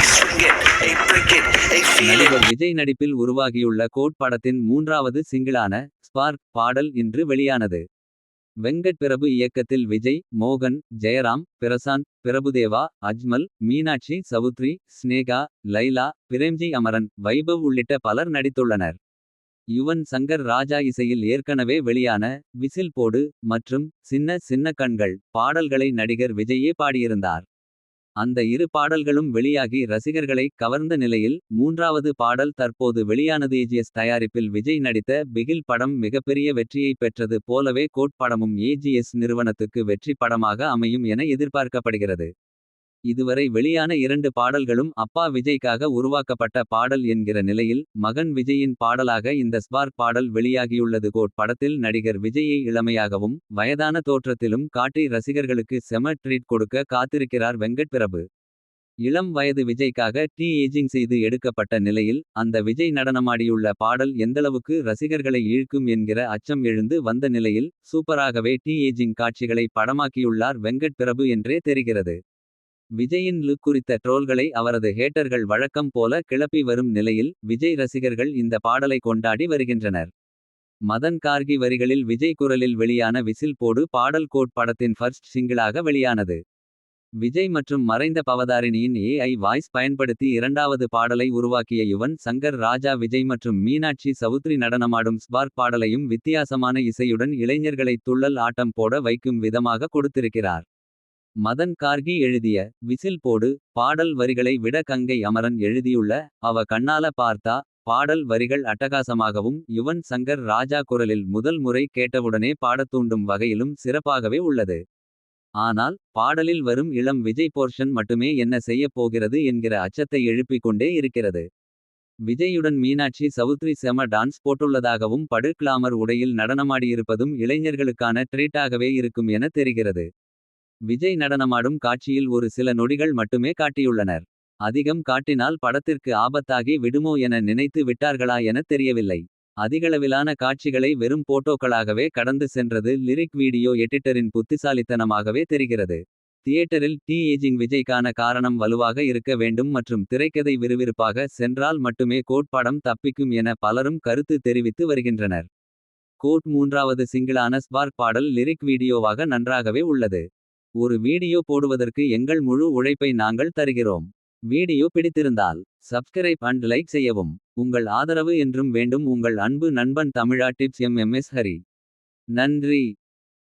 swing it, hey break it, hey feel it. நடிகர் விஜய் நடிப்பில் உருவாகியுள்ள கோட் படத்தின் மூன்றாவது சிங்கிளான ஸ்பார்க் பாடல் இன்று வெளியானது. வெங்கட் பிரபு இயக்கத்தில் விஜய், மோகன், ஜெயராம், பிரசாந்த், பிரபுதேவா, அஜ்மல், மீனாட்சி சவுத்ரி, ஸ்னேகா, லைலா, பிரேம்ஜி அமரன், வைபவ் உள்ளிட்ட பலர் நடித்துள்ளனர். யுவன் சங்கர் ராஜா இசையில் ஏற்கனவே வெளியான விசில் போடு மற்றும் சின்ன சின்ன கண்கள் பாடல்களை நடிகர் விஜயே பாடியிருந்தார். அந்த இரு பாடல்களும் வெளியாகி ரசிகர்களை கவர்ந்த நிலையில் மூன்றாவது பாடல் தற்போது வெளியானது. ஏஜிஎஸ் தயாரிப்பில் விஜய் நடித்த பிகில் படம் மிகப்பெரிய வெற்றியை பெற்றது போலவே கோட் படமும் ஏஜிஎஸ் நிறுவனத்துக்கு வெற்றி படமாக அமையும் என எதிர்பார்க்கப்படுகிறது. இதுவரை வெளியான இரண்டு பாடல்களும் அப்பா விஜய்க்காக உருவாக்கப்பட்ட பாடல் என்கிற நிலையில் மகன் விஜயின் பாடலாக இந்த ஸ்பார்க் பாடல் வெளியாகியுள்ளது. கோட் படத்தில் நடிகர் விஜயை இளமையாகவும் வயதான தோற்றத்திலும் காட்டி ரசிகர்களுக்கு செம ட்ரீட் கொடுக்க காத்திருக்கிறார் வெங்கட் பிரபு. இளம் வயது விஜய்க்காக ஏஜிங் செய்து எடுக்கப்பட்ட நிலையில் அந்த விஜய் நடனமாடியுள்ள பாடல் எந்தளவுக்கு ரசிகர்களை ஈழ்க்கும் என்கிற அச்சம் எழுந்து வந்த நிலையில் சூப்பராகவே ஏஜிங் காட்சிகளை படமாக்கியுள்ளார் வெங்கட் பிரபு என்றே தெரிகிறது. விஜயின் லுக் குறித்த ட்ரோல்களை அவரது ஹேட்டர்கள் வழக்கம் போல கிளப்பி வரும் நிலையில் விஜய் ரசிகர்கள் இந்த பாடலை கொண்டாடி வருகின்றனர். மதன் கார்கி வரிகளில் விஜய் குரலில் வெளியான விசில் போடு பாடல் கோட் படத்தின் ஃபர்ஸ்ட் சிங்கிளாக வெளியானது. விஜய் மற்றும் மறைந்த பவதாரிணியின் ஏஐ வாய்ஸ் பயன்படுத்தி இரண்டாவது பாடலை உருவாக்கிய யுவன் சங்கர் ராஜா விஜய் மற்றும் மீனாட்சி சவுத்ரி நடனமாடும் ஸ்பார்க் பாடலையும் வித்தியாசமான இசையுடன் இளைஞர்களை துள்ளல் ஆட்டம் போட வைக்கும் விதமாக கொடுத்திருக்கிறார். மதன் கார்கி எழுதிய விசில் போடு பாடல் வரிகளை விட கங்கை அமரன் எழுதியுள்ள அவ கண்ணால பார்த்தா பாடல் வரிகள் அட்டகாசமாகவும் யுவன் சங்கர் ராஜா குரலில் முதல் முறை கேட்டவுடனே பாடத்தூண்டும் வகையிலும் சிறப்பாகவே உள்ளது. ஆனால் பாடலில் வரும் இளம் விஜய் போர்ஷன் மட்டுமே என்ன செய்யப் போகிறது என்கிற அச்சத்தை எழுப்பிக் கொண்டே இருக்கிறது. விஜயுடன் மீனாட்சி சவுத்ரி செம டான்ஸ் போட்டுள்ளதாகவும் படு கிளாமர் உடையில் நடனமாடியிருப்பதும் இளைஞர்களுக்கான ட்ரீட்டாகவே இருக்கும் என தெரிகிறது. விஜய் நடனமாடும் காட்சியில் ஒரு சில நொடிகள் மட்டுமே காட்டியுள்ளனர். அதிகம் காட்டினால் படத்திற்கு ஆபத்தாகி விடுமோ என நினைத்து விட்டார்களா என தெரியவில்லை. அதிகளவிலான காட்சிகளை வெறும் போட்டோக்களாகவே கடந்து சென்றது லிரிக் வீடியோ எடிட்டரின் புத்திசாலித்தனமாகவே தெரிகிறது. தியேட்டரில் ஏஜிங் விஜய்க்கான காரணம் வலுவாக இருக்க வேண்டும் மற்றும் திரைக்கதை விறுவிறுப்பாக சென்றால் மட்டுமே கோட் படம் தப்பிக்கும் என பலரும் கருத்து தெரிவித்து வருகின்றனர். கோட் மூன்றாவது சிங்கிளான ஸ்பார்க் பாடல் லிரிக் வீடியோவாக நன்றாகவே உள்ளது. ஒரு வீடியோ போடுவதற்கு எங்கள் முழு உழைப்பை நாங்கள் தருகிறோம். வீடியோ பிடித்திருந்தால் சப்ஸ்கிரைப் அண்ட் லைக் செய்யவும். உங்கள் ஆதரவு என்றும் வேண்டும். உங்கள் அன்பு நண்பன் தமிழா டிப்ஸ் எம்எம்எஸ் ஹரி. நன்றி.